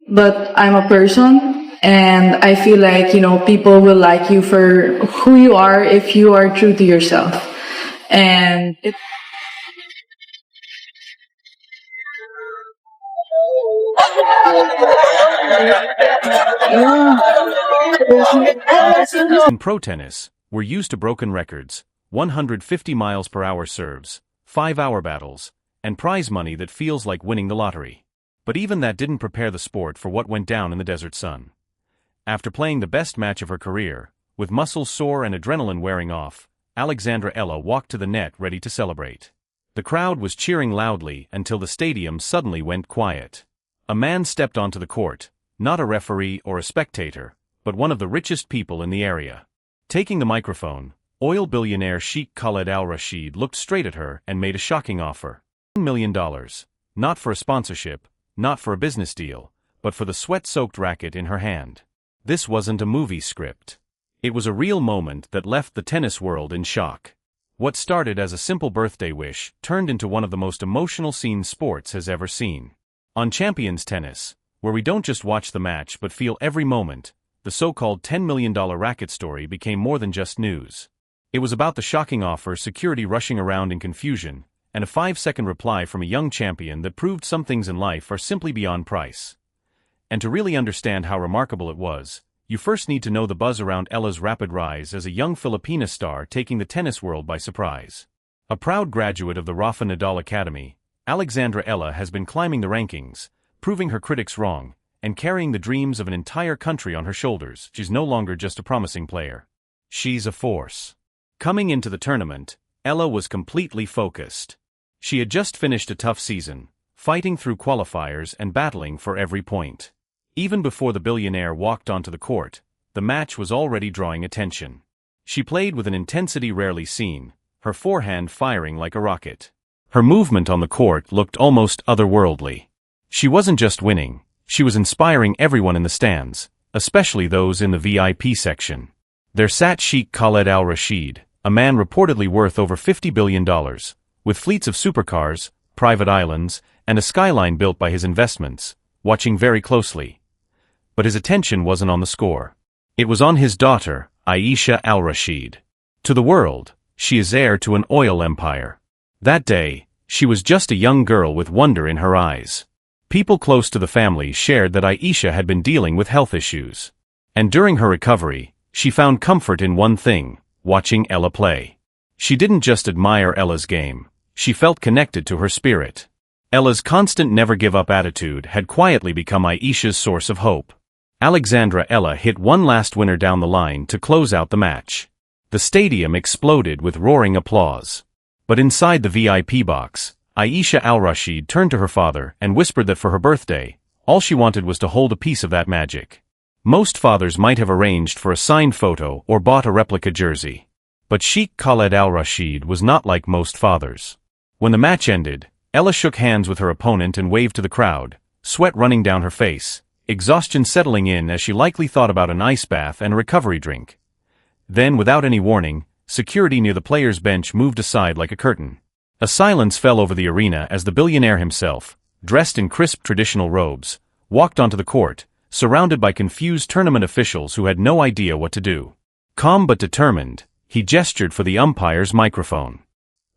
but I'm a person, and I feel like, people will like you for who you are if you are true to yourself. And In pro tennis, we're used to broken records, 150 miles per hour serves, 5-hour battles, and prize money that feels like winning the lottery. But even that didn't prepare the sport for what went down in the desert sun. After playing the best match of her career, with muscles sore and adrenaline wearing off, Alexandra Eala walked to the net ready to celebrate. The crowd was cheering loudly until the stadium suddenly went quiet. A man stepped onto the court, not a referee or a spectator, but one of the richest people in the area. Taking the microphone, oil billionaire Sheikh Khaled al-Rashid looked straight at her and made a shocking offer. $10 million. Not for a sponsorship, not for a business deal, but for the sweat-soaked racket in her hand. This wasn't a movie script. It was a real moment that left the tennis world in shock. What started as a simple birthday wish turned into one of the most emotional scenes sports has ever seen. On Champions Tennis, where we don't just watch the match but feel every moment, the so-called $10 million racket story became more than just news. It was about the shocking offer, security rushing around in confusion, and a 5-second reply from a young champion that proved some things in life are simply beyond price. And to really understand how remarkable it was, you first need to know the buzz around Eala's rapid rise as a young Filipina star taking the tennis world by surprise. A proud graduate of the Rafa Nadal Academy, Alexandra Eala has been climbing the rankings, proving her critics wrong, and carrying the dreams of an entire country on her shoulders. She's no longer just a promising player. She's a force. Coming into the tournament, Eala was completely focused. She had just finished a tough season, fighting through qualifiers and battling for every point. Even before the billionaire walked onto the court, the match was already drawing attention. She played with an intensity rarely seen, her forehand firing like a rocket. Her movement on the court looked almost otherworldly. She wasn't just winning, she was inspiring everyone in the stands, especially those in the VIP section. There sat Sheikh Khaled al-Rashid, a man reportedly worth over $50 billion, with fleets of supercars, private islands, and a skyline built by his investments, watching very closely. But his attention wasn't on the score. It was on his daughter, Aisha al-Rashid. To the world, she is heir to an oil empire. That day, she was just a young girl with wonder in her eyes. People close to the family shared that Aisha had been dealing with health issues. And during her recovery, she found comfort in one thing: watching Eala play. She didn't just admire Eala's game, she felt connected to her spirit. Eala's constant never-give-up attitude had quietly become Aisha's source of hope. Alexandra Eala hit one last winner down the line to close out the match. The stadium exploded with roaring applause. But inside the VIP box, Aisha al-Rashid turned to her father and whispered that for her birthday, all she wanted was to hold a piece of that magic. Most fathers might have arranged for a signed photo or bought a replica jersey. But Sheikh Khaled al-Rashid was not like most fathers. When the match ended, Eala shook hands with her opponent and waved to the crowd, sweat running down her face, exhaustion settling in as she likely thought about an ice bath and a recovery drink. Then, without any warning, security near the players' bench moved aside like a curtain. A silence fell over the arena as the billionaire himself, dressed in crisp traditional robes, walked onto the court, surrounded by confused tournament officials who had no idea what to do. Calm but determined, he gestured for the umpire's microphone.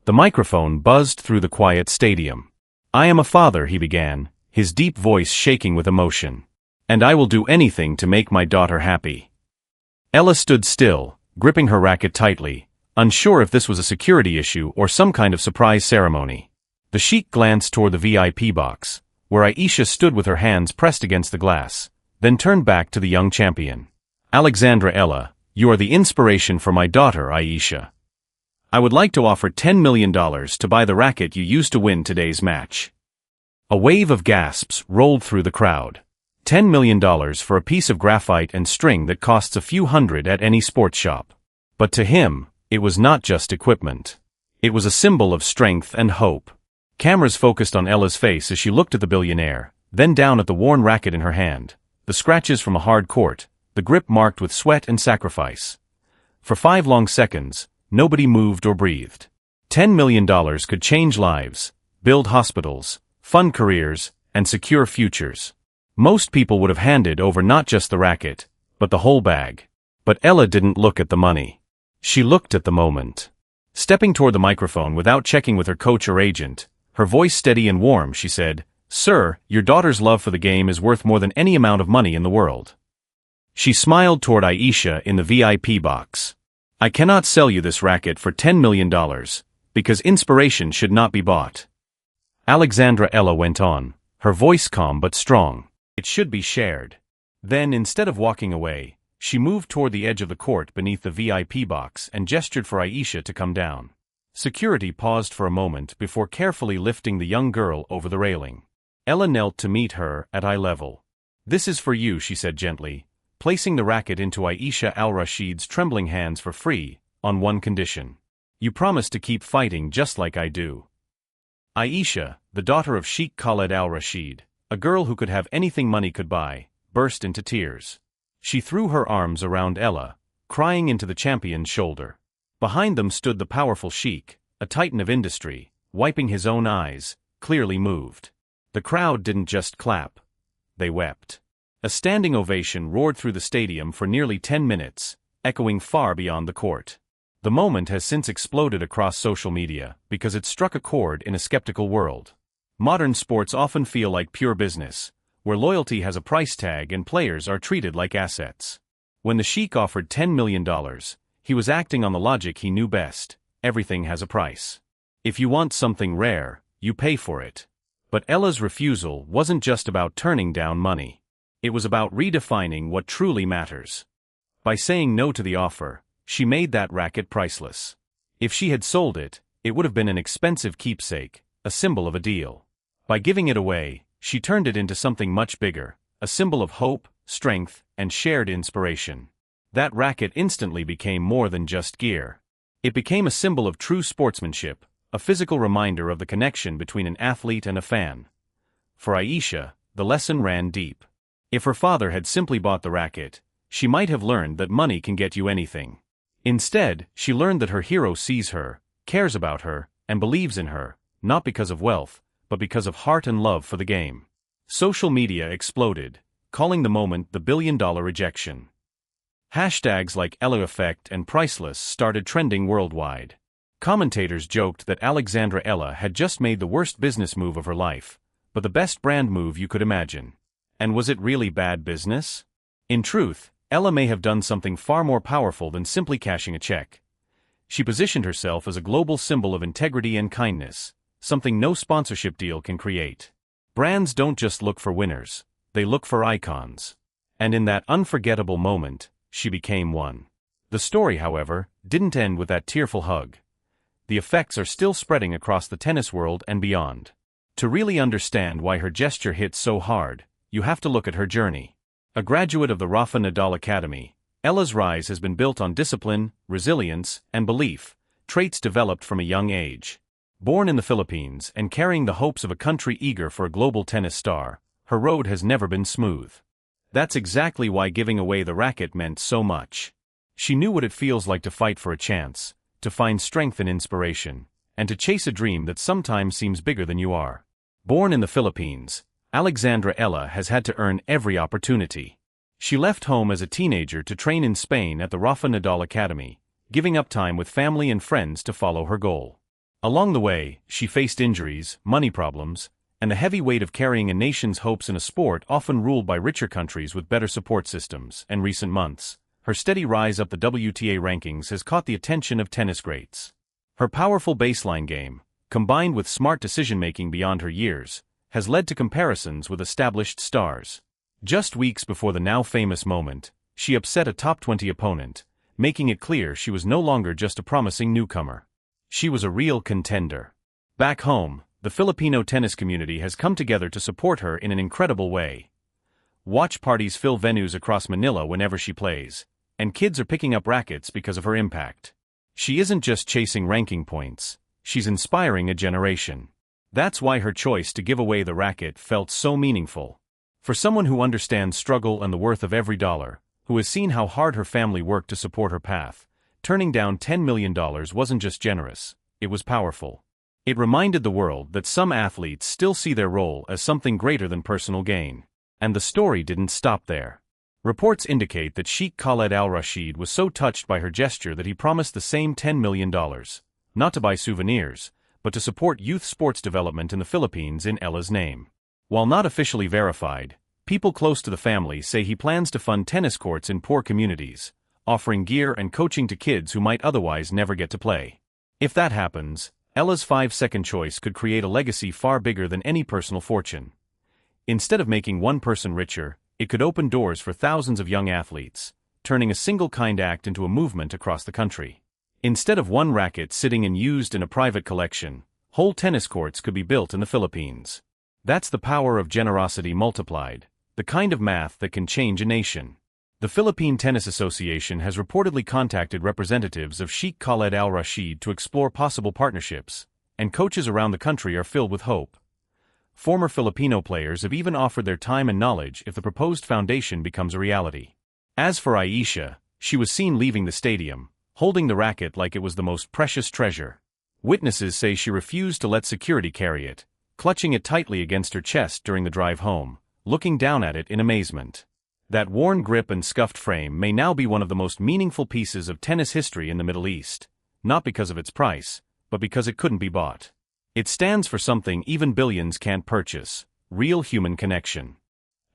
The microphone buzzed through the quiet stadium. "I am a father," he began, his deep voice shaking with emotion. "And I will do anything to make my daughter happy." Eala stood still, gripping her racket tightly, unsure if this was a security issue or some kind of surprise ceremony. The sheik glanced toward the VIP box, where Aisha stood with her hands pressed against the glass, then turned back to the young champion. "Alexandra Eala, you are the inspiration for my daughter, Aisha. I would like to offer $10 million to buy the racket you used to win today's match." A wave of gasps rolled through the crowd. $10 million for a piece of graphite and string that costs a few hundred at any sports shop. But to him, it was not just equipment. It was a symbol of strength and hope. Cameras focused on Eala's face as she looked at the billionaire, then down at the worn racket in her hand, the scratches from a hard court, the grip marked with sweat and sacrifice. For 5 long seconds, nobody moved or breathed. $10 million could change lives, build hospitals, fund careers, and secure futures. Most people would have handed over not just the racket, but the whole bag. But Ella didn't look at the money. She looked at the moment. Stepping toward the microphone without checking with her coach or agent, her voice steady and warm, she said, "Sir, your daughter's love for the game is worth more than any amount of money in the world." She smiled toward Aisha in the VIP box. "I cannot sell you this racket for $10 million, because inspiration should not be bought." Alexandra Eala went on, her voice calm but strong. "It should be shared." Then, instead of walking away, she moved toward the edge of the court beneath the VIP box and gestured for Aisha to come down. Security paused for a moment before carefully lifting the young girl over the railing. Ella knelt to meet her at eye level. "This is for you," she said gently, placing the racket into Aisha al-Rashid's trembling hands for free, on one condition. "You promise to keep fighting just like I do." Aisha, the daughter of Sheikh Khaled al-Rashid, a girl who could have anything money could buy, burst into tears. She threw her arms around Ella, crying into the champion's shoulder. Behind them stood the powerful Sheikh, a titan of industry, wiping his own eyes, clearly moved. The crowd didn't just clap. They wept. A standing ovation roared through the stadium for nearly 10 minutes, echoing far beyond the court. The moment has since exploded across social media because it struck a chord in a skeptical world. Modern sports often feel like pure business, where loyalty has a price tag and players are treated like assets. When the Sheikh offered $10 million, he was acting on the logic he knew best: everything has a price. If you want something rare, you pay for it. But Ella's refusal wasn't just about turning down money. It was about redefining what truly matters. By saying no to the offer, she made that racket priceless. If she had sold it, it would have been an expensive keepsake, a symbol of a deal. By giving it away, she turned it into something much bigger, a symbol of hope, strength, and shared inspiration. That racket instantly became more than just gear. It became a symbol of true sportsmanship, a physical reminder of the connection between an athlete and a fan. For Aisha, the lesson ran deep. If her father had simply bought the racket, she might have learned that money can get you anything. Instead, she learned that her hero sees her, cares about her, and believes in her, not because of wealth, but because of heart and love for the game. Social media exploded, calling the moment the billion-dollar rejection. Hashtags like Ella Effect and Priceless started trending worldwide. Commentators joked that Alexandra Eala had just made the worst business move of her life, but the best brand move you could imagine. And was it really bad business? In truth, Ella may have done something far more powerful than simply cashing a check. She positioned herself as a global symbol of integrity and kindness, something no sponsorship deal can create. Brands don't just look for winners, they look for icons. And in that unforgettable moment, she became one. The story, however, didn't end with that tearful hug. The effects are still spreading across the tennis world and beyond. To really understand why her gesture hit so hard, you have to look at her journey. A graduate of the Rafa Nadal Academy, Ella's rise has been built on discipline, resilience, and belief, traits developed from a young age. Born in the Philippines and carrying the hopes of a country eager for a global tennis star, her road has never been smooth. That's exactly why giving away the racket meant so much. She knew what it feels like to fight for a chance, to find strength and inspiration, and to chase a dream that sometimes seems bigger than you are. Born in the Philippines, Alexandra Eala has had to earn every opportunity. She left home as a teenager to train in Spain at the Rafa Nadal Academy, giving up time with family and friends to follow her goal. Along the way, she faced injuries, money problems, and the heavy weight of carrying a nation's hopes in a sport often ruled by richer countries with better support systems. In recent months, her steady rise up the WTA rankings has caught the attention of tennis greats. Her powerful baseline game, combined with smart decision-making beyond her years, has led to comparisons with established stars. Just weeks before the now-famous moment, she upset a top 20 opponent, making it clear she was no longer just a promising newcomer. She was a real contender. Back home, the Filipino tennis community has come together to support her in an incredible way. Watch parties fill venues across Manila whenever she plays, and kids are picking up rackets because of her impact. She isn't just chasing ranking points, she's inspiring a generation. That's why her choice to give away the racket felt so meaningful. For someone who understands struggle and the worth of every dollar, who has seen how hard her family worked to support her path, turning down $10 million wasn't just generous, it was powerful. It reminded the world that some athletes still see their role as something greater than personal gain. And the story didn't stop there. Reports indicate that Sheikh Khaled Al Rashid was so touched by her gesture that he promised the same $10 million, not to buy souvenirs, but to support youth sports development in the Philippines in Eala's name. While not officially verified, people close to the family say he plans to fund tennis courts in poor communities, offering gear and coaching to kids who might otherwise never get to play. If that happens, Eala's 5-second choice could create a legacy far bigger than any personal fortune. Instead of making one person richer, it could open doors for thousands of young athletes, turning a single kind act into a movement across the country. Instead of one racket sitting used in a private collection, whole tennis courts could be built in the Philippines. That's the power of generosity multiplied, the kind of math that can change a nation. The Philippine Tennis Association has reportedly contacted representatives of Sheikh Khaled Al Rashid to explore possible partnerships, and coaches around the country are filled with hope. Former Filipino players have even offered their time and knowledge if the proposed foundation becomes a reality. As for Aisha, she was seen leaving the stadium, holding the racket like it was the most precious treasure. Witnesses say she refused to let security carry it, clutching it tightly against her chest during the drive home, looking down at it in amazement. That worn grip and scuffed frame may now be one of the most meaningful pieces of tennis history in the Middle East, not because of its price, but because it couldn't be bought. It stands for something even billions can't purchase: real human connection.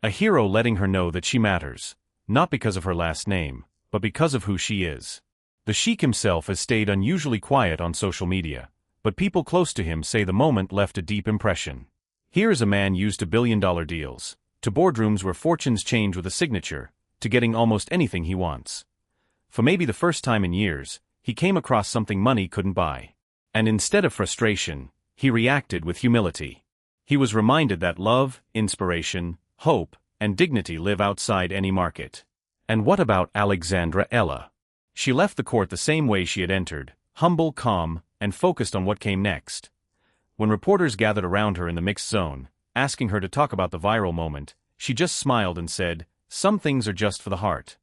A hero letting her know that she matters, not because of her last name, but because of who she is. The Sheikh himself has stayed unusually quiet on social media, but people close to him say the moment left a deep impression. Here is a man used to billion-dollar deals, to boardrooms where fortunes change with a signature, to getting almost anything he wants. For maybe the first time in years, he came across something money couldn't buy. And instead of frustration, he reacted with humility. He was reminded that love, inspiration, hope, and dignity live outside any market. And what about Alex Eala? She left the court the same way she had entered, humble, calm, and focused on what came next. When reporters gathered around her in the mixed zone, asking her to talk about the viral moment, she just smiled and said, "Some things are just for the heart."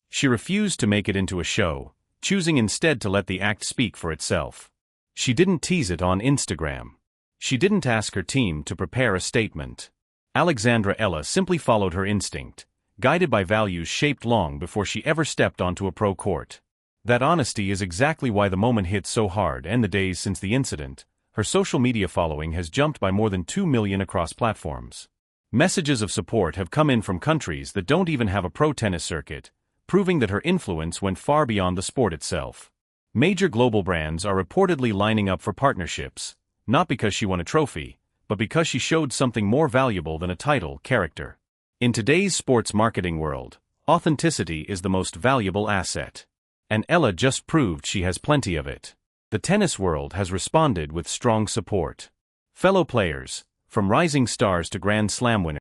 She refused to make it into a show, choosing instead to let the act speak for itself. She didn't tease it on Instagram. She didn't ask her team to prepare a statement. Alex Eala simply followed her instinct, guided by values shaped long before she ever stepped onto a pro court. That honesty is exactly why the moment hit so hard, and the days since the incident, her social media following has jumped by more than 2 million across platforms. Messages of support have come in from countries that don't even have a pro tennis circuit, proving that her influence went far beyond the sport itself. Major global brands are reportedly lining up for partnerships, not because she won a trophy, but because she showed something more valuable than a title: character. In today's sports marketing world, authenticity is the most valuable asset. And Eala just proved she has plenty of it. The tennis world has responded with strong support. Fellow players, from rising stars to Grand Slam winners,